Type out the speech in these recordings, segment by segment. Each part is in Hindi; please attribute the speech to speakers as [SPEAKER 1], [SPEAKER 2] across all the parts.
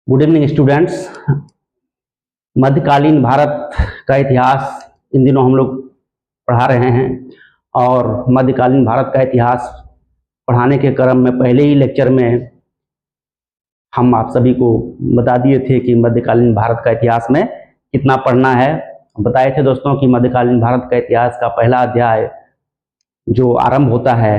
[SPEAKER 1] Good evening students. मध्यकालीन भारत का इतिहास इन दिनों हम लोग पढ़ा रहे हैं और मध्यकालीन भारत का इतिहास पढ़ाने के क्रम में पहले ही लेक्चर में हम आप सभी को बता दिए थे कि मध्यकालीन भारत का इतिहास में कितना पढ़ना है। बताए थे दोस्तों कि मध्यकालीन भारत का इतिहास का पहला अध्याय जो आरंभ होता है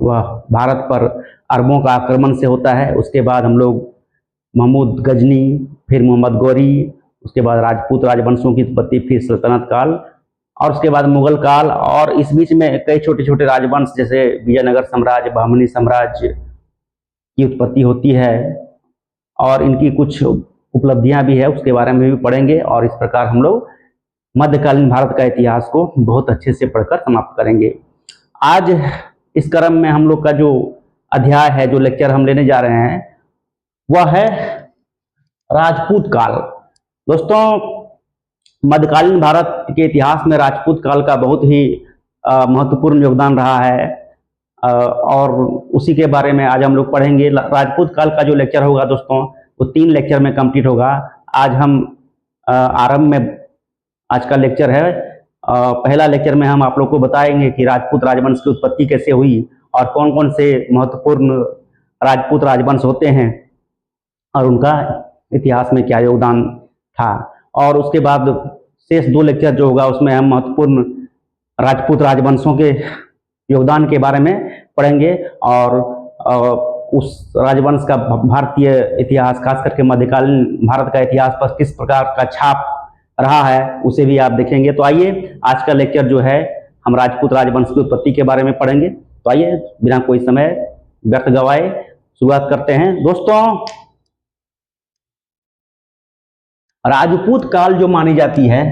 [SPEAKER 1] वह भारत पर अरबों का आक्रमण से होता है। उसके बाद हम लोग महमूद गजनी, फिर मोहम्मद गौरी, उसके बाद राजपूत राजवंशों की उत्पत्ति, फिर सल्तनत काल और उसके बाद मुगल काल, और इस बीच में कई छोटे छोटे राजवंश जैसे विजयनगर साम्राज्य, बहमनी साम्राज्य की उत्पत्ति होती है और इनकी कुछ उपलब्धियां भी है, उसके बारे में भी पढ़ेंगे। और इस प्रकार हम लोग मध्यकालीन भारत का इतिहास को बहुत अच्छे से पढ़कर समाप्त करेंगे। आज इस क्रम में हम लोग का जो अध्याय है, जो लेक्चर हम लेने जा रहे हैं, वह है राजपूत काल। दोस्तों, मध्यकालीन भारत के इतिहास में राजपूत काल का बहुत ही महत्वपूर्ण योगदान रहा है और उसी के बारे में आज हम लोग पढ़ेंगे। राजपूत काल का जो लेक्चर होगा दोस्तों, वो 3 लेक्चर में कंप्लीट होगा। आज हम आरंभ में आज का लेक्चर है। पहला लेक्चर में हम आप लोग को बताएंगे कि राजपूत राजवंश की उत्पत्ति कैसे हुई और कौन कौन से महत्वपूर्ण राजपूत राजवंश होते हैं और उनका इतिहास में क्या योगदान था। और उसके बाद शेष 2 लेक्चर जो होगा उसमें हम महत्वपूर्ण राजपूत राजवंशों के योगदान के बारे में पढ़ेंगे और उस राजवंश का भारतीय इतिहास, खास करके मध्यकालीन भारत का इतिहास पर किस प्रकार का छाप रहा है उसे भी आप देखेंगे। तो आइए, आज का लेक्चर जो है हम राजपूत राजवंश की उत्पत्ति के बारे में पढ़ेंगे। तो आइए, बिना कोई समय व्यर्थ गवाए शुरुआत करते हैं। दोस्तों, राजपूत काल जो मानी जाती है,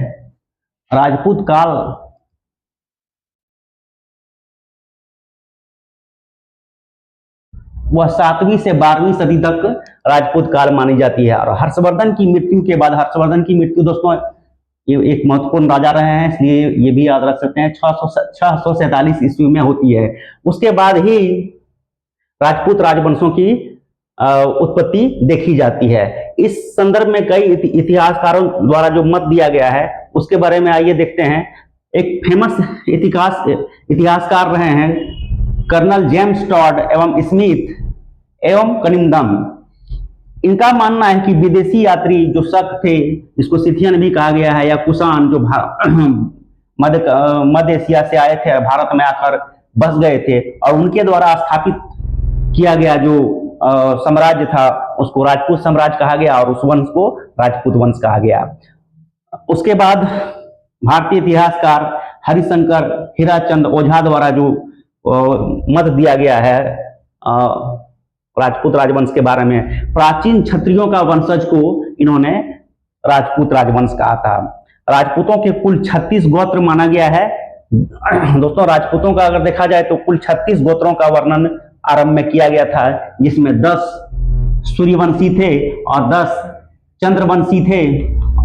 [SPEAKER 1] राजपूत काल वह 7वीं से 12वीं सदी तक राजपूत काल मानी जाती है। और हर्षवर्धन की मृत्यु के बाद, हर्षवर्धन की मृत्यु दोस्तों ये एक महत्वपूर्ण राजा रहे हैं, इसलिए ये भी याद रख सकते हैं, 647 ईस्वी में होती है। उसके बाद ही राजपूत राजवंशों की उत्पत्ति देखी जाती है। इस संदर्भ में कई इतिहासकारों द्वारा जो मत दिया गया है उसके बारे में आइए देखते हैं। एक फेमस इतिहासकार रहे हैं कर्नल जेम्स टॉड एवं स्मिथ एवं कनिंगम। इनका मानना है कि विदेशी यात्री जो शक थे, जिसको सिथियन भी कहा गया है, या कुषाण, जो मध्य एशिया से आए थे, भारत में आकर बस गए थे और उनके द्वारा स्थापित किया गया जो साम्राज्य था उसको राजपूत साम्राज्य कहा गया और उस वंश को राजपूत वंश कहा गया। उसके बाद भारतीय इतिहासकार हरिशंकर हीराचंद ओझा द्वारा जो मत दिया गया है राजपूत राजवंश के बारे में, प्राचीन क्षत्रियों का वंशज को इन्होंने राजपूत राजवंश कहा था। राजपूतों के कुल 36 गोत्र माना गया है। दोस्तों, राजपूतों का अगर देखा जाए तो कुल 36 गोत्रों का वर्णन आरंभ में किया गया था, जिसमें 10 सूर्यवंशी थे और 10 चंद्रवंशी थे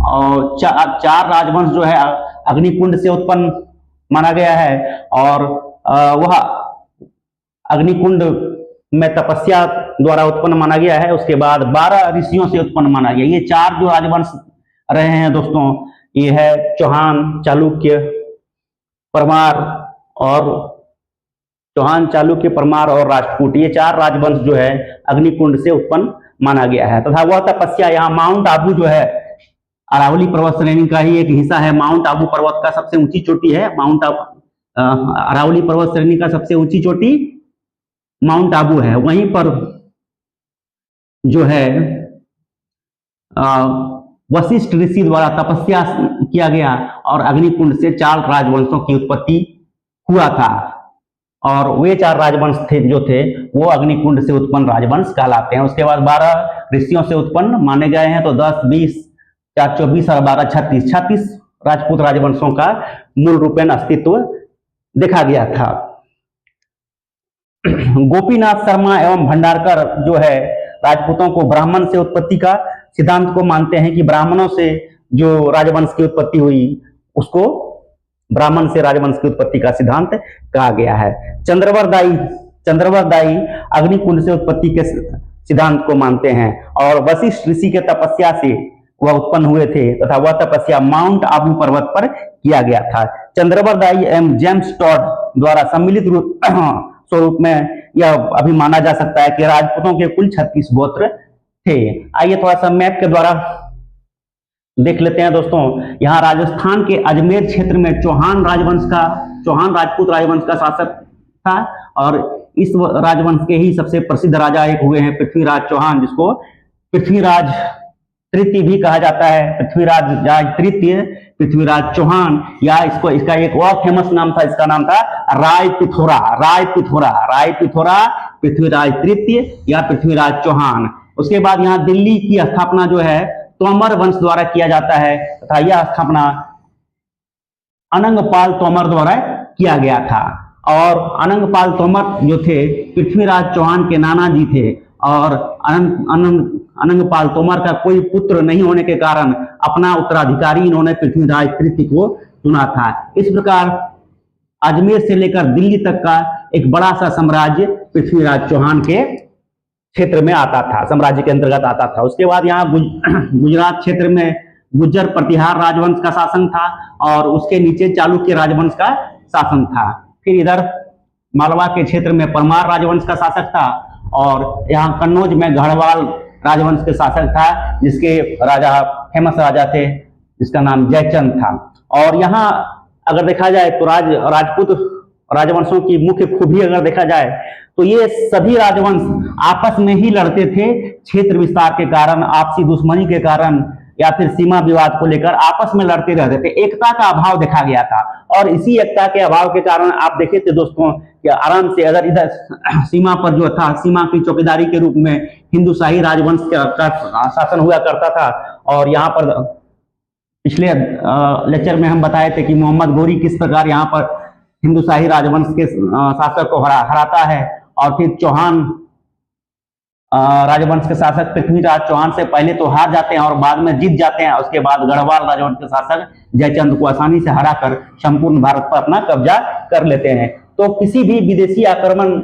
[SPEAKER 1] और 4 राजवंश जो है अग्निकुंड से उत्पन्न माना गया है और वह अग्निकुंड में तपस्या द्वारा उत्पन्न माना गया है। उसके बाद 12 ऋषियों से उत्पन्न माना गया। ये 4 जो राजवंश रहे हैं दोस्तों, ये है चौहान, चालुक्य, परमार और राजपूत। ये 4 राजवंश जो है अग्निकुंड से उत्पन्न माना गया है तथा वह तपस्या यहाँ माउंट आबू जो है अरावली पर्वत श्रेणी का ही एक हिस्सा है। माउंट आबू पर्वत का सबसे ऊंची चोटी है माउंट आबू। अरावली पर्वत श्रेणी का सबसे ऊंची चोटी माउंट आबू है। वहीं पर जो है वशिष्ठ ऋषि द्वारा तपस्या किया गया और अग्निकुंड से 4 राजवंशों की उत्पत्ति हुआ था और वे 4 राजवंश थे जो थे वो अग्निकुंड से उत्पन्न राजवंश कहलाते हैं। उसके बाद 12 ऋषियों से उत्पन्न माने गए हैं, तो 10, 20, 4, 24 और 12, 36 राजपूत राजवंशों का मूल रूपेण अस्तित्व देखा गया था। गोपीनाथ शर्मा एवं भंडारकर जो है राजपूतों को ब्राह्मण से उत्पत्ति का सिद्धांत को मानते हैं कि ब्राह्मणों से जो राजवंश की उत्पत्ति हुई उसको ब्राह्मण से राजवंश की उत्पत्ति का सिद्धांत कहा गया है। चंद्रवरदायी अग्निकुंड से उत्पत्ति के सिद्धांत को मानते हैं। और वशिष्ठ ऋषि के तपस्या से वह उत्पन्न हुए थे तथा वह तपस्या माउंट आबू पर्वत पर किया गया था। चंद्रवर दाई एवं जेम्स टॉड द्वारा सम्मिलित स्वरूप में यह अभी माना जा सकता है कि राजपूतों के कुल 36 गोत्र थे। आइए थोड़ा सा मैप के द्वारा देख लेते हैं दोस्तों। यहाँ राजस्थान के अजमेर क्षेत्र में चौहान राजपूत राजवंश का शासक था और इस राजवंश के ही सबसे प्रसिद्ध राजा एक हुए हैं पृथ्वीराज चौहान, जिसको पृथ्वीराज तृतीय भी कहा जाता है। पृथ्वीराज तृतीय, पृथ्वीराज चौहान, या इसका एक और फेमस नाम था, इसका नाम था रायपिथोरा, पृथ्वीराज तृतीय या पृथ्वीराज चौहान। उसके बाद यहाँ दिल्ली की स्थापना जो है तोमर वंश द्वारा किया जाता है तथा यह स्थापना अनंगपाल तोमर द्वारा किया गया था। और अनंगपाल तोमर जो थे पृथ्वीराज चौहान के नाना जी थे और अनंगपाल तोमर का कोई पुत्र नहीं होने के कारण अपना उत्तराधिकारी इन्होंने पृथ्वीराज तृतीय को चुना था। इस प्रकार अजमेर से लेकर दिल्ली तक का एक बड़ा सा साम्राज्य पृथ्वीराज चौहान के क्षेत्र में आता था, साम्राज्य के अंतर्गत आता था। उसके बाद यहाँ गुजरात क्षेत्र में गुज्जर प्रतिहार राजवंश का शासन था और उसके नीचे चालुक्य राजवंश का शासन था। फिर इधर मालवा के क्षेत्र में परमार राजवंश का शासक था और यहाँ कन्नौज में गढ़वाल राजवंश के शासक था, जिसके राजा फेमस राजा थे जिसका नाम जयचंद था। और यहाँ अगर देखा जाए तो राजपूत राजवंशों की मुख्य खूबी अगर देखा जाए तो ये सभी राजवंश आपस में ही लड़ते थे, क्षेत्र विस्तार के कारण, आपसी दुश्मनी के कारण या फिर सीमा विवाद को लेकर आपस में लड़ते रहते थे। एकता का अभाव देखा गया था और इसी एकता के अभाव के कारण आप देखे थे दोस्तों कि आराम से अगर इधर सीमा पर जो था, सीमा की चौकीदारी के रूप में हिंदुशाही राजवंश का शासन हुआ करता था। और यहाँ पर पिछले लेक्चर में हम बताए थे कि मोहम्मद गोरी किस प्रकार यहाँ पर हिंदुशाही राजवंश के शासक को हराता है और फिर चौहान राजवंश के शासक पृथ्वीराज चौहान से पहले तो हार जाते हैं और बाद में जीत जाते हैं। उसके बाद गढ़वाल राजवंश के शासक जयचंद को आसानी से हराकर संपूर्ण भारत पर अपना कब्जा कर लेते हैं। तो किसी भी विदेशी आक्रमण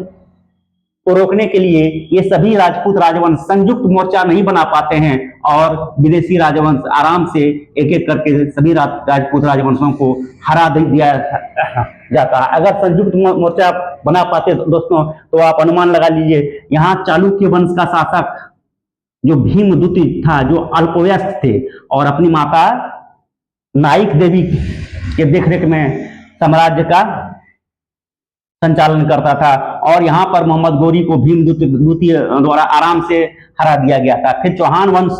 [SPEAKER 1] को रोकने के लिए ये सभी राजपूत राजवंश संयुक्त मोर्चा नहीं बना पाते हैं और विदेशी राजवंश आराम से एक एक करके सभी राजपूत राजवंशों को हरा दिया जाता है। अगर संयुक्त मोर्चा बना पाते दोस्तों तो आप अनुमान लगा लीजिए, यहाँ चालुक्य वंश का शासक जो भीमदूती था, जो अल्पवयस्क थे और अपनी माता नाइक देवी के देखरेख में साम्राज्य का संचालन करता था और यहाँ पर मोहम्मद गोरी को भीमदूती द्वारा आराम से हरा दिया गया था। फिर चौहान वंश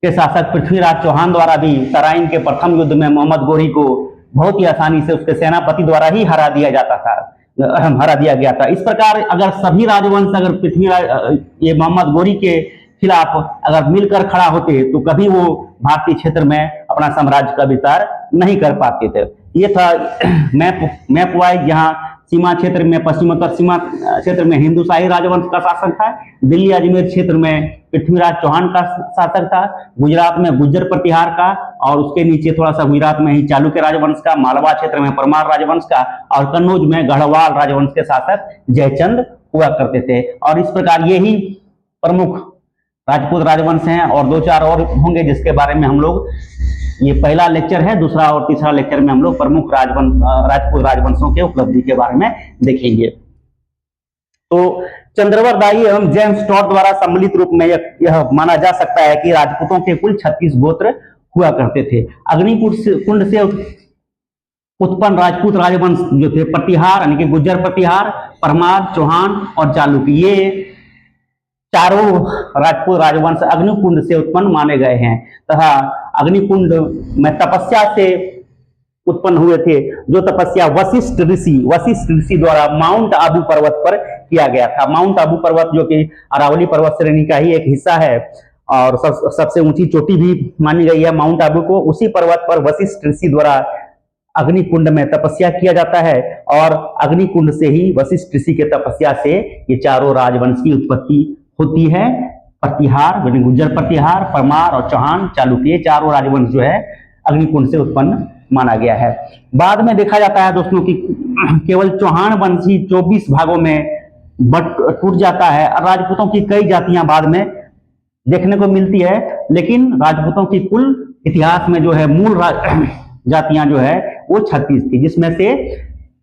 [SPEAKER 1] के शासक पृथ्वीराज चौहान द्वारा भी तराइन के प्रथम युद्ध में मोहम्मद गोरी को बहुत ही आसानी से उसके सेनापति द्वारा ही हरा दिया गया था। इस प्रकार अगर सभी राजवंश अगर पृथ्वीराज ये मोहम्मद गोरी के खिलाफ अगर मिलकर खड़ा होते तो कभी वो भारतीय क्षेत्र में अपना साम्राज्य का विस्तार नहीं कर पाते थे। ये था मैप वाइज। यहाँ सीमा क्षेत्र में, पश्चिमोत्तर सीमा क्षेत्र में हिंदुशाही राजवंश का शासक था, दिल्ली अजमेर क्षेत्र में पृथ्वीराज चौहान का शासक था, गुजरात में गुज्जर प्रतिहार का और उसके नीचे थोड़ा सा गुजरात में ही चालुक्य राजवंश का, मालवा क्षेत्र में परमार राजवंश का और कन्नौज में गढ़वाल राजवंश के शासक जयचंद हुआ करते थे। और इस प्रकार ये ही प्रमुख राजपूत राजवंश हैं और दो चार और होंगे जिसके बारे में हम लोग, ये पहला लेक्चर है, दूसरा और तीसरा लेक्चर में हम लोग प्रमुख राजपूत राजवंशों के उपलब्धि के बारे में देखेंगे। तो चंद्रवर दाई एवं जेम्स टॉड द्वारा सम्मिलित रूप में यह माना जा सकता है कि राजपूतों के कुल 36 गोत्र हुआ करते थे। अग्निकुंड से उत्पन्न राजपूत राजवंश जो थे प्रतिहार यानी कि गुज्जर प्रतिहार, परमार, चौहान और चालुक्य, ये चारों राजपूत राजवंश अग्निकुंड से उत्पन्न माने गए हैं तथा अग्निकुंड में तपस्या से उत्पन्न हुए थे, जो तपस्या वशिष्ठ ऋषि द्वारा माउंट आबू पर्वत पर किया गया था। माउंट आबू पर्वत जो कि अरावली पर्वत श्रेणी का ही एक हिस्सा है और सबसे ऊंची चोटी भी मानी गई है माउंट आबू को। उसी पर्वत पर वशिष्ठ ऋषि द्वारा अग्निकुंड में तपस्या किया जाता है और अग्निकुंड से ही वशिष्ठ ऋषि के तपस्या से ये चारों राजवंश की उत्पत्ति होती है। प्रतिहार गुज्जर प्रतिहार, परमार और चौहान, चालुक्य, चारों राजवंश जो है अग्निकुंड से उत्पन्न माना गया है। बाद में देखा जाता है दोस्तों कि केवल चौहान वंश ही 24 भागों में बट टूट जाता है। राजपूतों की कई जातियां बाद में देखने को मिलती है, लेकिन राजपूतों की कुल इतिहास में जो है मूल जातियां जो है वो 36 थी, जिसमें से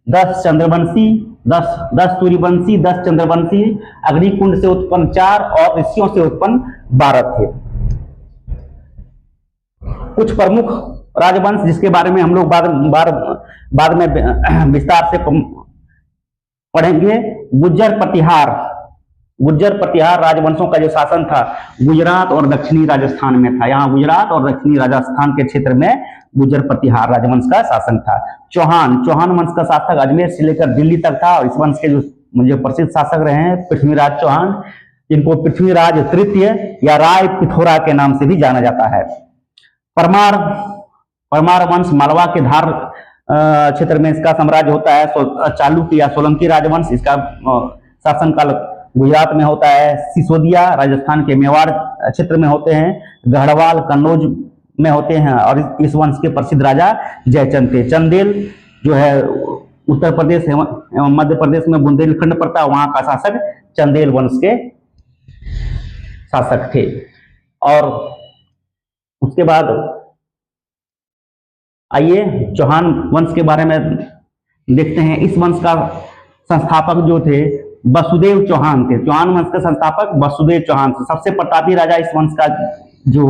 [SPEAKER 1] 10 चंद्रवंशी, 10 सूर्यवंशी, 10 चंद्रवंशी, अग्निकुंड से उत्पन्न 4 और ऋषियों से उत्पन्न 12 थे। कुछ प्रमुख राजवंश जिसके बारे में हम लोग बाद में विस्तार से पढ़ेंगे। गुज्जर प्रतिहार राजवंशों का जो शासन था गुजरात और दक्षिणी राजस्थान में था। यहाँ गुजरात और दक्षिणी राजस्थान के क्षेत्र में गुज्जर प्रतिहार राजवंश का शासन था। चौहान वंश का शासक अजमेर से लेकर दिल्ली तक था, और इस वंश के जो प्रसिद्ध शासक रहे हैं पृथ्वीराज चौहान, जिनको पृथ्वीराज तृतीय या राय पिथौरा के नाम से भी जाना जाता है। परमार वंश मालवा के धार क्षेत्र में इसका साम्राज्य होता है। चालुक्य या सोलंकी राजवंश, इसका शासनकाल गुजरात में होता है। सिसोदिया राजस्थान के मेवाड़ क्षेत्र में होते हैं। गढ़वाल कन्नौज में होते हैं, और इस वंश के प्रसिद्ध राजा जयचंद थे। चंदेल जो है उत्तर प्रदेश एवं मध्य प्रदेश में बुंदेलखंड पड़ता है, वहां का शासक चंदेल वंश के शासक थे। और उसके बाद आइए चौहान वंश के बारे में देखते हैं। इस वंश का संस्थापक जो थे वसुदेव चौहान थे। चौहान वंश का संस्थापक वसुदेव चौहान थे। सबसे प्रतापी राजा इस वंश का जो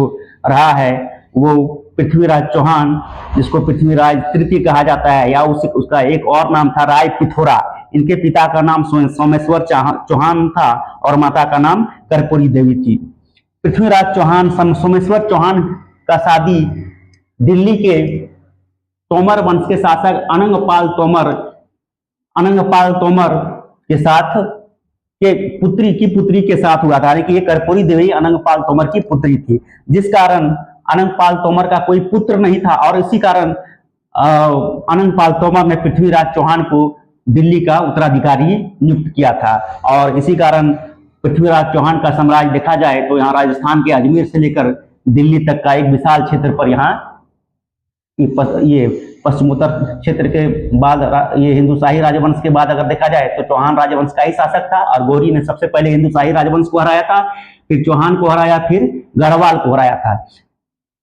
[SPEAKER 1] रहा है वो पृथ्वीराज चौहान, जिसको पृथ्वीराज तृतीय कहा जाता है, या उसका एक और नाम था राय पिथौरा। इनके पिता का नाम सोमेश्वर चौहान था और माता का नाम कर्पूरी देवी थी। पृथ्वीराज चौहान सोमेश्वर चौहान का शादी दिल्ली के तोमर वंश के शासक अनंगपाल तोमर के साथ के पुत्री के साथ हुआ था। यानी कि ये कर्पूरी देवी अनंगपाल तोमर की पुत्री थी, जिस कारण अनंगपाल तोमर का कोई पुत्र नहीं था, और इसी कारण अनंगपाल तोमर ने पृथ्वीराज चौहान को दिल्ली का उत्तराधिकारी नियुक्त किया था। और इसी कारण पृथ्वीराज चौहान का साम्राज्य देखा जाए तो यहाँ राजस्थान के अजमेर से लेकर दिल्ली तक का एक विशाल क्षेत्र पर यहाँ ये पश्चिमोत्तर क्षेत्र के बाद ये हिंदुशाही राजवंश के बाद अगर देखा जाए तो चौहान राजवंश का ही शासक था, और गौरी ने सबसे पहले हिंदुशाही राजवंश को हराया था, फिर चौहान को हराया, फिर गढ़वाल को हराया था।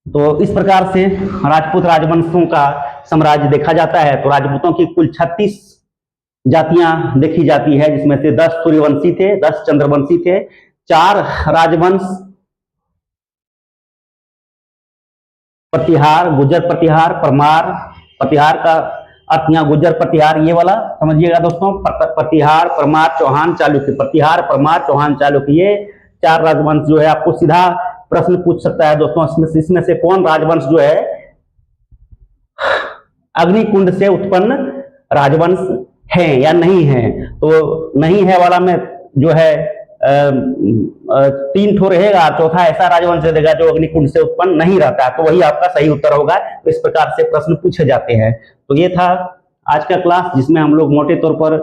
[SPEAKER 1] तो इस प्रकार से राजपूत राजवंशों का साम्राज्य देखा जाता है। तो राजपूतों की कुल 36 जातियां देखी जाती है, जिसमें से 10 सूर्यवंशी थे, 10 चंद्रवंशी थे, 4 राजवंश प्रतिहार, गुज्जर प्रतिहार, परमार प्रतिहार का अर्थ यहाँ गुज्जर प्रतिहार ये वाला समझिएगा दोस्तों। प्रतिहार, परमार, चौहान, चालुक्य। प्रतिहार, परमार, चौहान, चालुक्य, ये 4 राजवंश जो है आपको सीधा प्रश्न पूछ सकता है दोस्तों, इसमें से कौन राजवंश जो है अग्निकुंड से उत्पन्न राजवंश है या नहीं है। तो नहीं है वाला में जो है 3 ठो रहेगा, चौथा ऐसा राजवंश देगा जो अग्निकुंड से उत्पन्न नहीं रहता है, तो वही आपका सही उत्तर होगा। तो इस प्रकार से प्रश्न पूछे जाते हैं। तो ये था आज का क्लास, जिसमें हम लोग मोटे तौर पर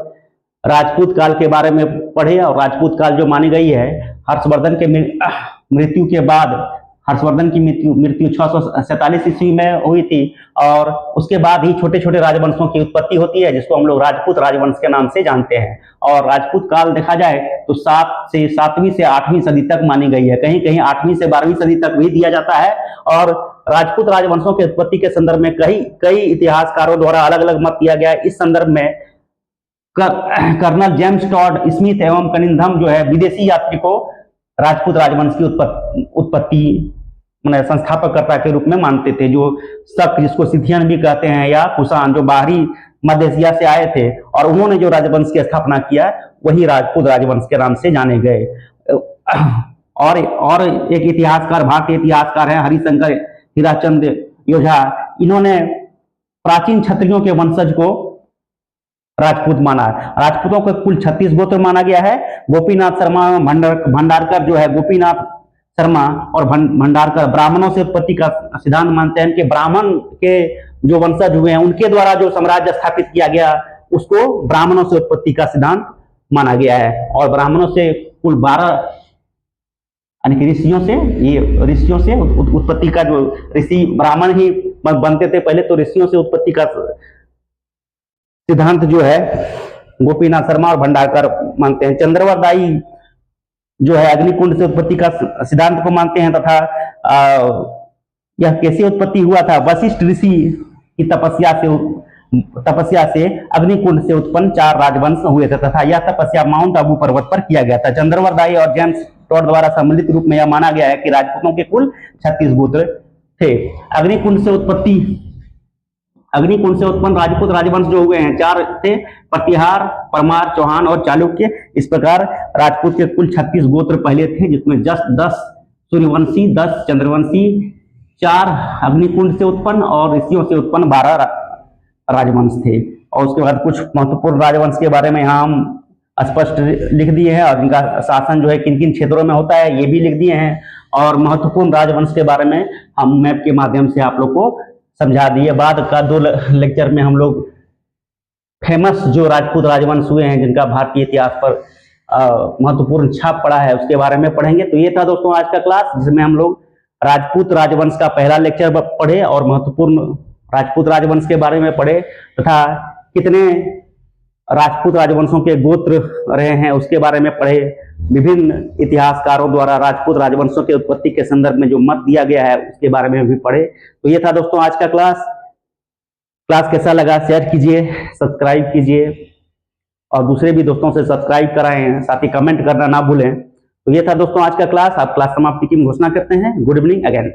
[SPEAKER 1] राजपूत काल के बारे में पढ़े, और राजपूत काल जो मानी गई है हर्षवर्धन के मृत्यु के बाद। हर्षवर्धन की मृत्यु 647 ईस्वी में हुई थी, और उसके बाद ही छोटे छोटे राजवंशों की उत्पत्ति होती है, जिसको हम लोग राजपूत राजवंश के नाम से जानते हैं। और राजपूत काल देखा जाए तो 7वीं से 8वीं सदी तक मानी गई है, कहीं कहीं 8वीं से 12वीं सदी तक भी दिया जाता है। और राजपूत राजवंशों के उत्पत्ति के संदर्भ में कई इतिहासकारों द्वारा अलग अलग मत दिया गया है। इस संदर्भ में कर्नल जेम्स टॉड स्मिथ एवं कनिंघम जो है विदेशी यात्री को राजपूत राजवंश की उत्पत्ति संस्थापककर्ता के रूप में मानते थे। जो शक, जिसको सिथियन भी कहते हैं, या कुषाण, जो बाहरी मध्य एशिया से आए थे, और उन्होंने जो राजवंश की स्थापना किया वही राजपूत राजवंश के नाम से जाने गए। और एक इतिहासकार, भारतीय इतिहासकार है हरिशंकर हीराचंद योझा, इन्होंने प्राचीन क्षत्रियों के वंशज को राजपूत माना। राजपूतों को कुल 36 गोत्र माना गया है। गोपीनाथ शर्मा भंडारकर जो है, गोपीनाथ शर्मा और भंडारकर ब्राह्मणों से उत्पत्ति का सिद्धांत मानते हैं कि ब्राह्मण के जो वंशज हुए हैं उनके द्वारा जो साम्राज्य स्थापित किया गया उसको ब्राह्मणों से उत्पत्ति का सिद्धांत माना गया है। और ब्राह्मणों से कुल 12 यानी कि ऋषियों से उत्पत्ति का, जो ऋषि ब्राह्मण ही बनते थे पहले, तो ऋषियों से उत्पत्ति का सिद्धांत जो है गोपीनाथ शर्मा और भंडारकर मानते हैं। चंद्रवरदायी जो है अग्निकुंड से उत्पत्ति का सिद्धांत को मानते हैं तथा यह कैसे उत्पत्ति हुआ था? वशिष्ठ ऋषि की तपस्या से अग्निकुंड से उत्पन्न 4 राजवंश हुए थे तथा यह तपस्या माउंट आबू पर्वत पर किया गया था। चंद्रवरदायी और जेम्स टॉड द्वारा सम्मिलित रूप में यह माना गया है कि राजपूतों के कुल 36 गोत्र थे। अग्निकुंड से उत्पन्न राजपूत राजवंश जो हुए हैं 4 थे, प्रतिहार, परमार, चौहान और चालुक्य। इस प्रकार राजपूत के कुल 36 गोत्र पहले थे, जिसमें 10 सूर्यवंशी, 10 चंद्रवंशी, 4 अग्निकुंड से उत्पन्न और ऋषियों से उत्पन्न 12 राजवंश थे। और उसके बाद कुछ महत्वपूर्ण राजवंश के बारे में यहाँ हम स्पष्ट लिख दिए हैं और इनका शासन जो है किन किन क्षेत्रों में होता है ये भी लिख दिए हैं। और महत्वपूर्ण राजवंश के बारे में हम मैप के माध्यम से आप लोग को समझा दिए। बाद का 2 लेक्चर में हम लोग फेमस जो राजपूत राजवंश हुए हैं जिनका भारतीय इतिहास पर महत्वपूर्ण छाप पड़ा है उसके बारे में पढ़ेंगे। तो ये था दोस्तों आज का क्लास, जिसमें हम लोग राजपूत राजवंश का पहला लेक्चर पढ़े और महत्वपूर्ण राजपूत राजवंश के बारे में पढ़े तथा कितने राजपूत राजवंशों के गोत्र रहे हैं उसके बारे में पढ़े। विभिन्न इतिहासकारों द्वारा राजपूत राजवंशों के उत्पत्ति के संदर्भ में जो मत दिया गया है उसके बारे में भी पढ़े। तो ये था दोस्तों आज का क्लास कैसा लगा शेयर कीजिए, सब्सक्राइब कीजिए और दूसरे भी दोस्तों से सब्सक्राइब कराएं, साथ ही कमेंट करना ना भूलें। तो ये था दोस्तों आज का क्लास। आप क्लास समाप्ति की घोषणा करते हैं। Good evening again.